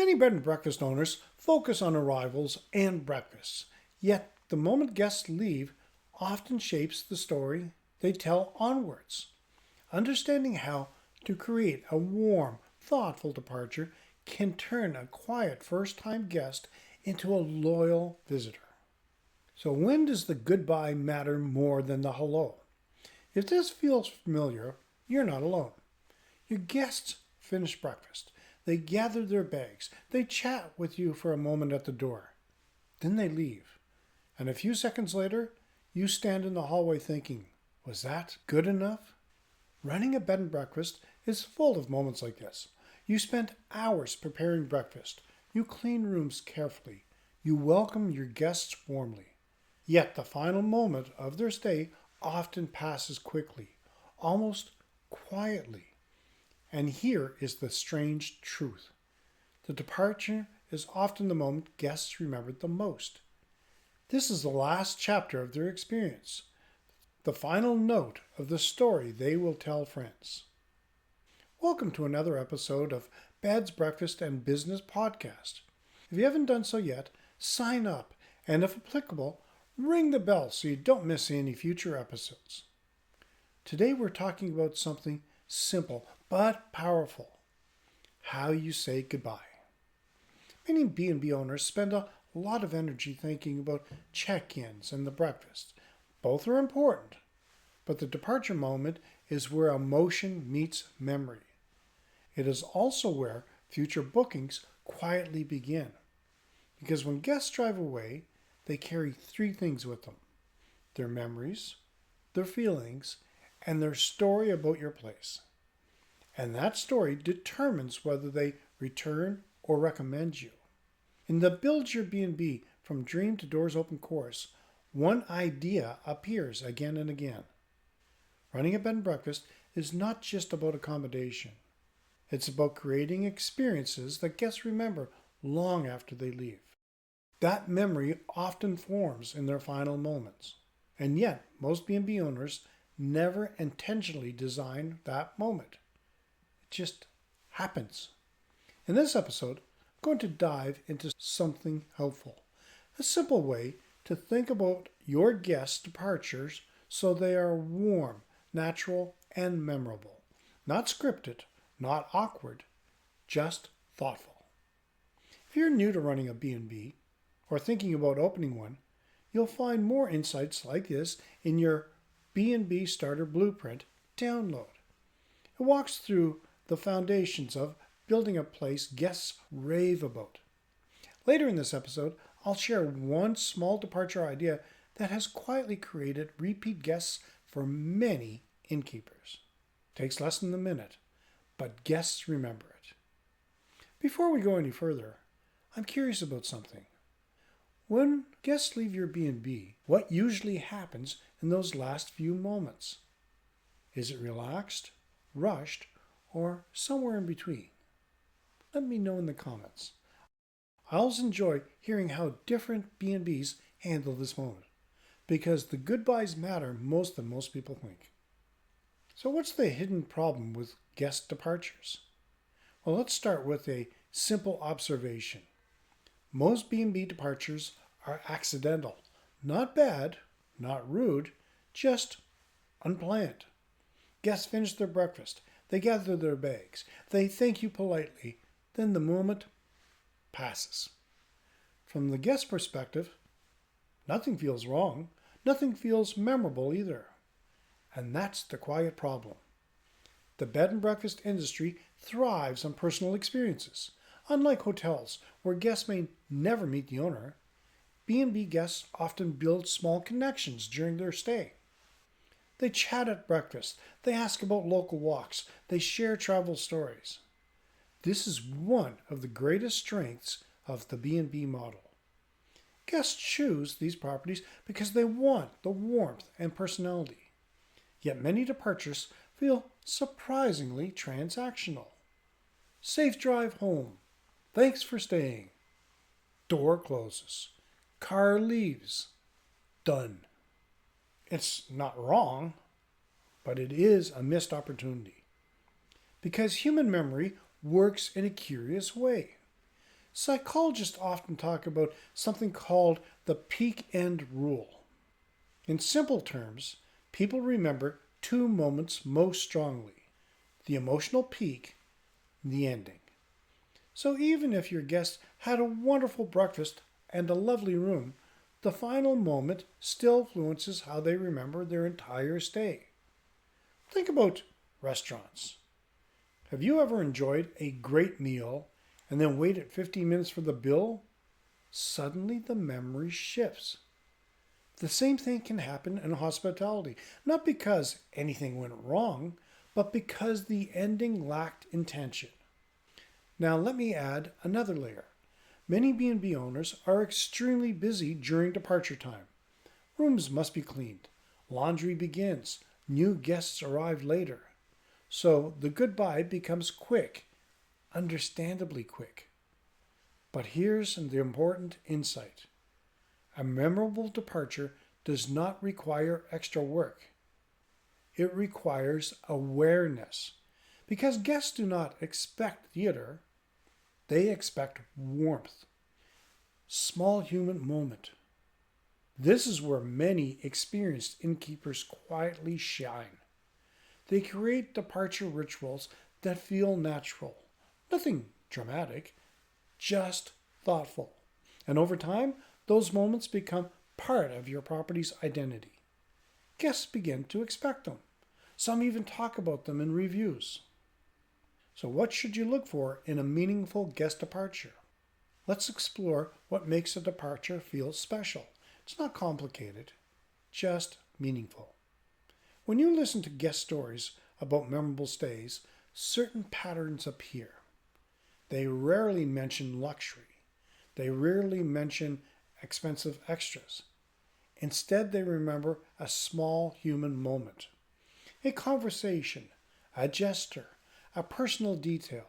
Many bed and breakfast owners focus on arrivals and breakfasts, yet the moment guests leave often shapes the story they tell onwards. Understanding how to create a warm, thoughtful departure can turn a quiet first-time guest into a loyal visitor. So when does the goodbye matter more than the hello? If this feels familiar, you're not alone. Your guests finish breakfast. They gather their bags. They chat with you for a moment at the door. Then they leave. And a few seconds later, you stand in the hallway thinking, was that good enough? Running a bed and breakfast is full of moments like this. You spend hours preparing breakfast. You clean rooms carefully. You welcome your guests warmly. Yet the final moment of their stay often passes quickly, almost quietly. And here is the strange truth. The departure is often the moment guests remember the most. This is the last chapter of their experience, the final note of the story they will tell friends. Welcome to another episode of Beds, Breakfast, and Business Podcast. If you haven't done so yet, sign up, and if applicable, ring the bell so you don't miss any future episodes. Today we're talking about something simple but powerful. How you say goodbye. Many B&B owners spend a lot of energy thinking about check-ins and the breakfast. Both are important, but the departure moment is where emotion meets memory. It is also where future bookings quietly begin. Because when guests drive away, they carry three things with them: their memories, their feelings, and their story about your place. And that story determines whether they return or recommend you. In the Build Your B&B from Dream to Doors Open course, one idea appears again and again. Running a bed and breakfast is not just about accommodation. It's about creating experiences that guests remember long after they leave. That memory often forms in their final moments. And yet, most B&B owners never intentionally design that moment. It just happens. In this episode, I'm going to dive into something helpful. A simple way to think about your guests' departures so they are warm, natural, and memorable. Not scripted, not awkward, just thoughtful. If you're new to running a B&B or thinking about opening one, you'll find more insights like this in your B&B Starter Blueprint download. It walks through the foundations of building a place guests rave about. Later in this episode, I'll share one small departure idea that has quietly created repeat guests for many innkeepers. Takes less than a minute, but guests remember it. Before we go any further, I'm curious about something. When guests leave your B&B, what usually happens in those last few moments? Is it relaxed, rushed, or somewhere in between? Let me know in the comments. I always enjoy hearing how different B&Bs handle this moment, because the goodbyes matter most than most people think. So what's the hidden problem with guest departures? Well, let's start with a simple observation. Most B&B departures are accidental. Not bad, not rude, just unplanned. Guests finish their breakfast. They gather their bags. They thank you politely. Then the moment passes. From the guest perspective, nothing feels wrong. Nothing feels memorable either. And that's the quiet problem. The bed and breakfast industry thrives on personal experiences. Unlike hotels, where guests may never meet the owner, B&B guests often build small connections during their stay. They chat at breakfast. They ask about local walks. They share travel stories. This is one of the greatest strengths of the B&B model. Guests choose these properties because they want the warmth and personality. Yet many departures feel surprisingly transactional. Safe drive home. Thanks for staying. Door closes. Car leaves. Done. It's not wrong, but it is a missed opportunity. Because human memory works in a curious way. Psychologists often talk about something called the peak end rule. In simple terms, people remember two moments most strongly: the emotional peak and the ending. So even if your guests had a wonderful breakfast and a lovely room, the final moment still influences how they remember their entire stay. Think about restaurants. Have you ever enjoyed a great meal and then waited 15 minutes for the bill? Suddenly the memory shifts. The same thing can happen in hospitality, not because anything went wrong, but because the ending lacked intention. Now let me add another layer. Many B&B owners are extremely busy during departure time. Rooms must be cleaned. Laundry begins. New guests arrive later. So the goodbye becomes quick, understandably quick. But here's the important insight. A memorable departure does not require extra work. It requires awareness. Because guests do not expect theater, they expect warmth. Small human moment. This is where many experienced innkeepers quietly shine. They create departure rituals that feel natural. Nothing dramatic, just thoughtful. And over time, those moments become part of your property's identity. Guests begin to expect them. Some even talk about them in reviews. So what should you look for in a meaningful guest departure? Let's explore what makes a departure feel special. It's not complicated, just meaningful. When you listen to guest stories about memorable stays, certain patterns appear. They rarely mention luxury. They rarely mention expensive extras. Instead, they remember a small human moment, a conversation, a gesture, a personal detail.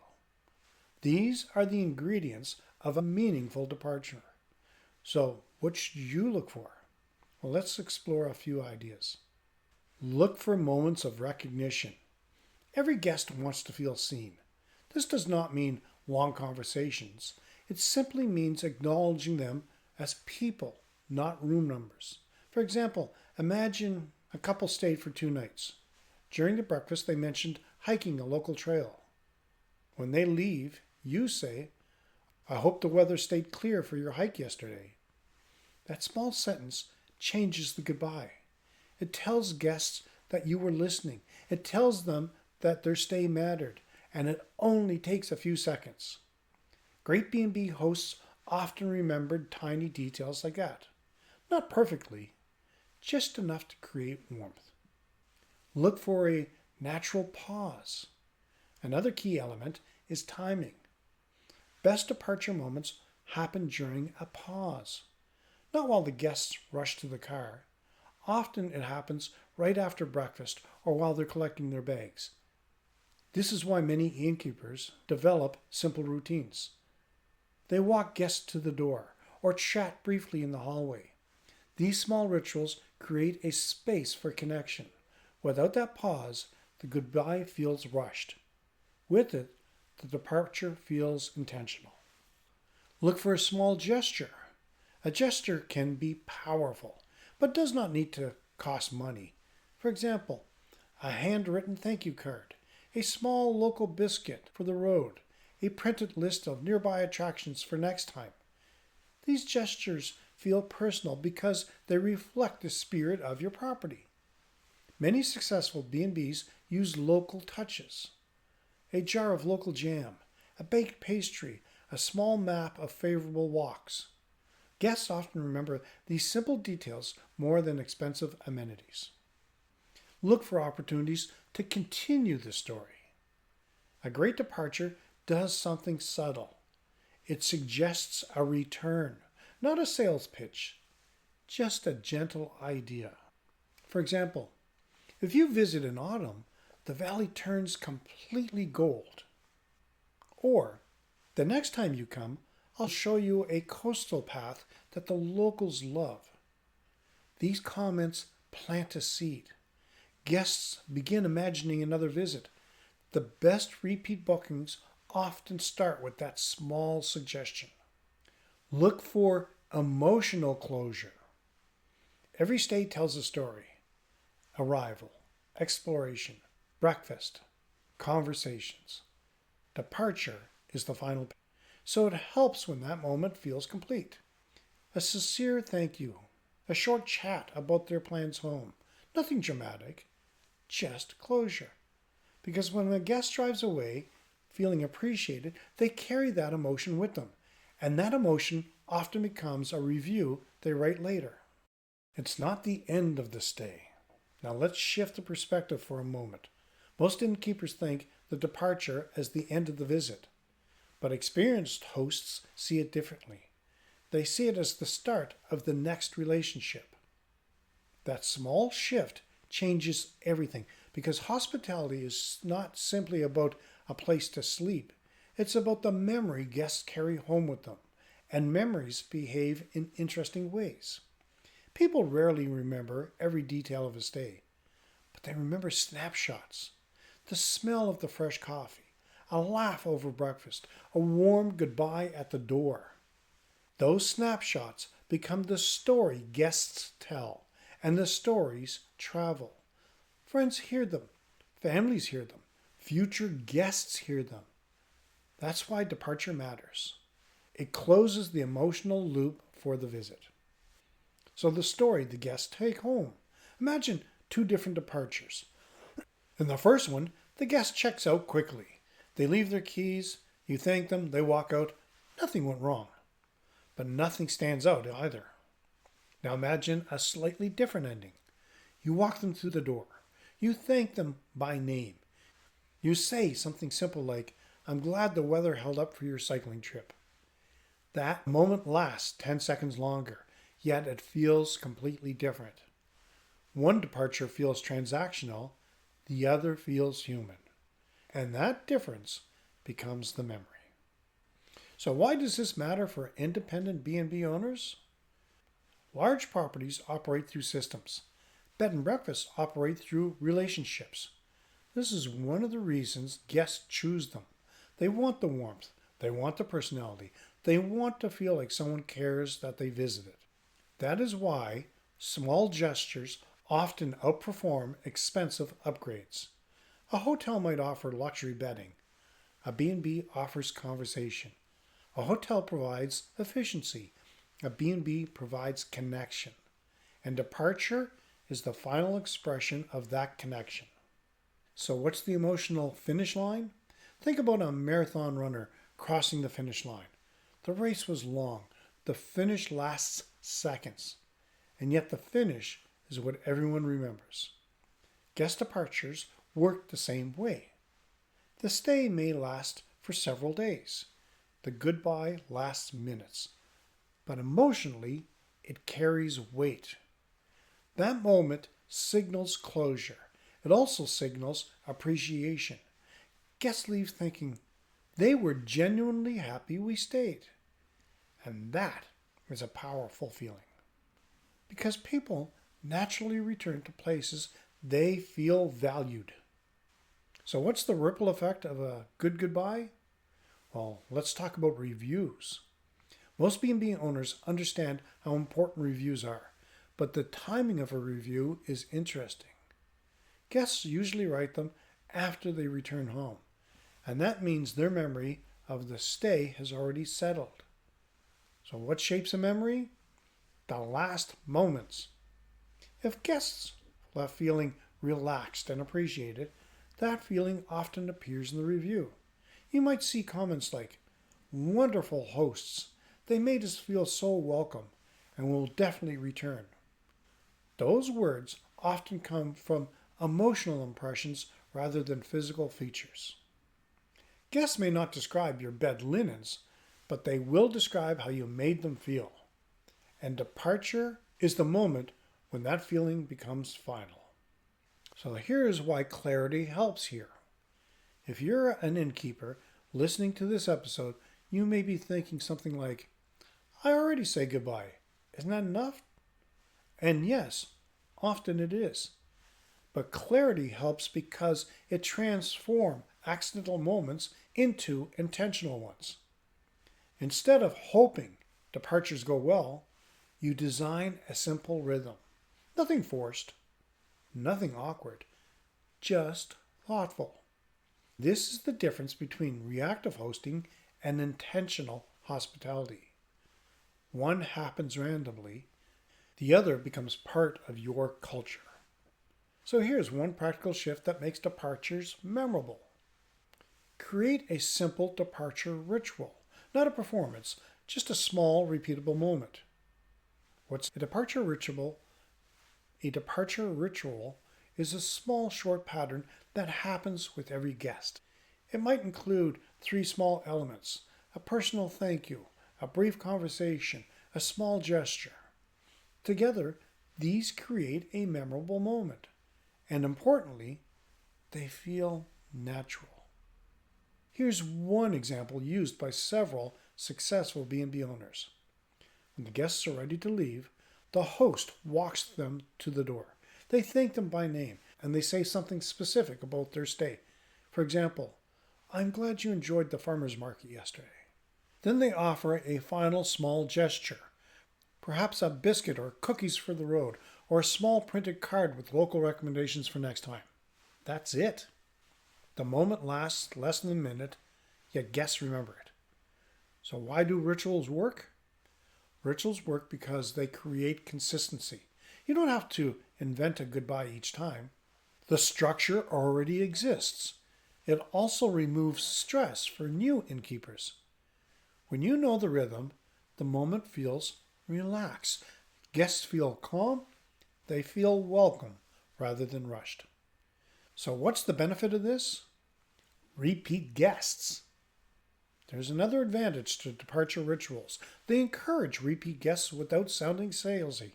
These are the ingredients of a meaningful departure. So, what should you look for? Well, let's explore a few ideas. Look for moments of recognition. Every guest wants to feel seen. This does not mean long conversations. It simply means acknowledging them as people, not room numbers. For example, imagine a couple stayed for 2 nights. During the breakfast, they mentioned hiking a local trail. When they leave, you say, "I hope the weather stayed clear for your hike yesterday." That small sentence changes the goodbye. It tells guests that you were listening. It tells them that their stay mattered, and it only takes a few seconds. Great B&B hosts often remembered tiny details like that. Not perfectly, just enough to create warmth. Look for a natural pause. Another key element is timing. Best departure moments happen during a pause, not while the guests rush to the car. Often it happens right after breakfast or while they're collecting their bags. This is why many innkeepers develop simple routines. They walk guests to the door or chat briefly in the hallway. These small rituals create a space for connection. Without that pause, the goodbye feels rushed. With it, the departure feels intentional. Look for a small gesture. A gesture can be powerful, but does not need to cost money. For example, a handwritten thank you card, a small local biscuit for the road, a printed list of nearby attractions for next time. These gestures feel personal because they reflect the spirit of your property. Many successful B&Bs use local touches. A jar of local jam, a baked pastry, a small map of favorable walks. Guests often remember these simple details more than expensive amenities. Look for opportunities to continue the story. A great departure does something subtle. It suggests a return, not a sales pitch, just a gentle idea. For example, if you visit in autumn, the valley turns completely gold. Or, the next time you come, I'll show you a coastal path that the locals love. These comments plant a seed. Guests begin imagining another visit. The best repeat bookings often start with that small suggestion. Look for emotional closure. Every stay tells a story. Arrival, exploration, breakfast, conversations. Departure is the final. So it helps when that moment feels complete. A sincere thank you, a short chat about their plans home. Nothing dramatic, just closure. Because when a guest drives away feeling appreciated, they carry that emotion with them. And that emotion often becomes a review they write later. It's not the end of the stay. Now let's shift the perspective for a moment. Most innkeepers think the departure as the end of the visit, but experienced hosts see it differently. They see it as the start of the next relationship. That small shift changes everything because hospitality is not simply about a place to sleep. It's about the memory guests carry home with them, and memories behave in interesting ways. People rarely remember every detail of a stay, but they remember snapshots. The smell of the fresh coffee, a laugh over breakfast, a warm goodbye at the door. Those snapshots become the story guests tell, and the stories travel. Friends hear them, families hear them, future guests hear them. That's why departure matters. It closes the emotional loop for the visit. So the story the guests take home. Imagine two different departures. In the first one, the guest checks out quickly. They leave their keys, you thank them, they walk out. Nothing went wrong. But nothing stands out either. Now imagine a slightly different ending. You walk them through the door. You thank them by name. You say something simple like, I'm glad the weather held up for your cycling trip. That moment lasts 10 seconds longer, yet it feels completely different. One departure feels transactional, the other feels human. And that difference becomes the memory. So why does this matter for independent B&B owners? Large properties operate through systems. Bed and breakfasts operate through relationships. This is one of the reasons guests choose them. They want the warmth. They want the personality. They want to feel like someone cares that they visited. That is why small gestures often outperform expensive upgrades. A hotel might offer luxury bedding. A B&B offers conversation. A hotel provides efficiency. A B&B provides connection. And departure is the final expression of that connection. So what's the emotional finish line? Think about a marathon runner crossing the finish line. The race was long. The finish lasts seconds. And yet the finish is what everyone remembers. Guest departures work the same way. The stay may last for several days. The goodbye lasts minutes. But emotionally, it carries weight. That moment signals closure. It also signals appreciation. Guests leave thinking they were genuinely happy we stayed. And that is a powerful feeling. Because people naturally return to places they feel valued. So what's the ripple effect of a good goodbye? Well, let's talk about reviews. Most B&B owners understand how important reviews are, but the timing of a review is interesting. Guests usually write them after they return home, and that means their memory of the stay has already settled. So what shapes a memory? The last moments. If guests left feeling relaxed and appreciated, that feeling often appears in the review. You might see comments like, wonderful hosts, they made us feel so welcome and will definitely return. Those words often come from emotional impressions rather than physical features. Guests may not describe your bed linens, but they will describe how you made them feel. And departure is the moment when that feeling becomes final. So here is why clarity helps here. If you're an innkeeper listening to this episode, you may be thinking something like, I already say goodbye. Isn't that enough? And yes, often it is. But clarity helps because it transforms accidental moments into intentional ones. Instead of hoping departures go well, you design a simple rhythm. Nothing forced, nothing awkward, just thoughtful. This is the difference between reactive hosting and intentional hospitality. One happens randomly, the other becomes part of your culture. So here's one practical shift that makes departures memorable. Create a simple departure ritual, not a performance, just a small, repeatable moment. What's a departure ritual? A departure ritual is a small, short pattern that happens with every guest. It might include 3 small elements: a personal thank you, a brief conversation, a small gesture. Together, these create a memorable moment. And importantly, they feel natural. Here's one example used by several successful B&B owners. When the guests are ready to leave, the host walks them to the door. They thank them by name, and they say something specific about their stay. For example, "I'm glad you enjoyed the farmer's market yesterday." Then they offer a final small gesture, perhaps a biscuit or cookies for the road, or a small printed card with local recommendations for next time. That's it. The moment lasts less than a minute, yet guests remember it. So why do rituals work? Rituals work because they create consistency. You don't have to invent a goodbye each time. The structure already exists. It also removes stress for new innkeepers. When you know the rhythm, the moment feels relaxed. Guests feel calm. They feel welcome rather than rushed. So what's the benefit of this? Repeat guests. There's another advantage to departure rituals. They encourage repeat guests without sounding salesy.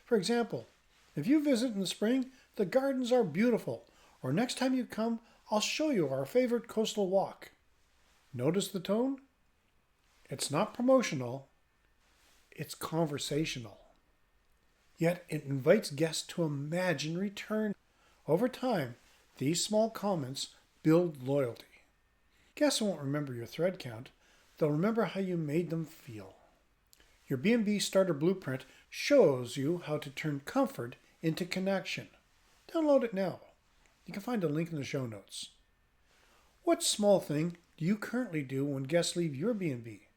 For example, if you visit in the spring, the gardens are beautiful. Or next time you come, I'll show you our favorite coastal walk. Notice the tone? It's not promotional. It's conversational. Yet it invites guests to imagine return. Over time, these small comments build loyalty. Guests won't remember your thread count. They'll remember how you made them feel. Your B&B Starter Blueprint shows you how to turn comfort into connection. Download it now. You can find a link in the show notes. What small thing do you currently do when guests leave your B&B?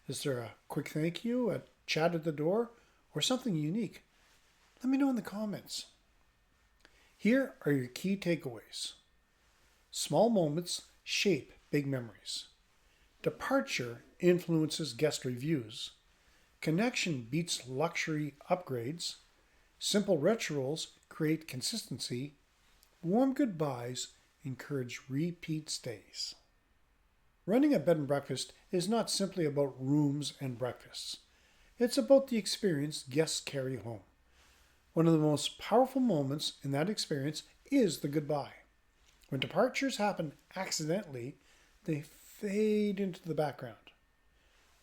Is there a quick thank you, a chat at the door, or something unique? Let me know in the comments. Here are your key takeaways. Small moments shape big memories. Departure influences guest reviews. Connection beats luxury upgrades. Simple rituals create consistency. Warm goodbyes encourage repeat stays. Running a bed and breakfast is not simply about rooms and breakfasts. It's about the experience guests carry home. One of the most powerful moments in that experience is the goodbye. When departures happen accidentally, they fade into the background.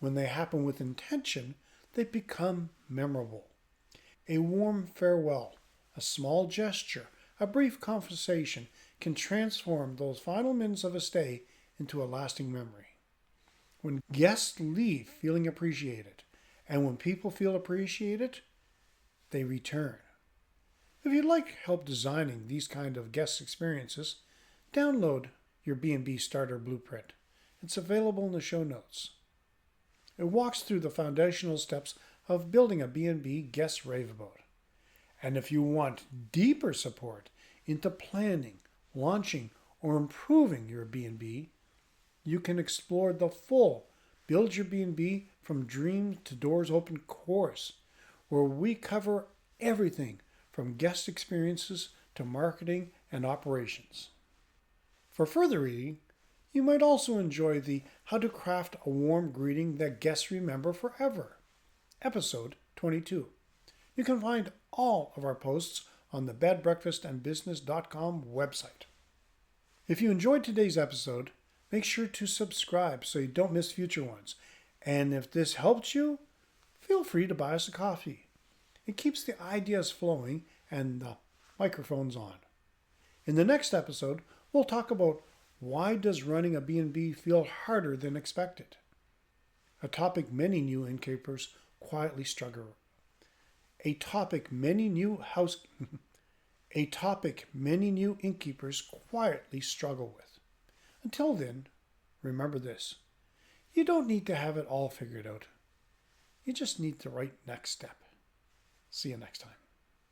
When they happen with intention, they become memorable. A warm farewell, a small gesture, a brief conversation can transform those final minutes of a stay into a lasting memory. When guests leave feeling appreciated, and when people feel appreciated, they return. If you'd like help designing these kind of guest experiences, download your B&B Starter Blueprint. It's available in the show notes. It walks through the foundational steps of building a B&B guest raveboat. And if you want deeper support into planning, launching, or improving your B&B, you can explore the full Build Your B&B from Dream to Doors Open course, where we cover everything from guest experiences to marketing and operations. For further reading, you might also enjoy the How to Craft a Warm Greeting That Guests Remember Forever, episode 22. You can find all of our posts on the bedbreakfastandbusiness.com website. If you enjoyed today's episode, make sure to subscribe so you don't miss future ones. And if this helped you, feel free to buy us a coffee. It keeps the ideas flowing and the microphones on. In the next episode, we'll talk about why does running a B&B feel harder than expected. A topic many new innkeepers quietly struggle. A topic many new house. A topic many new innkeepers quietly struggle with. Until then, remember this: you don't need to have it all figured out. You just need the right next step. See you next time.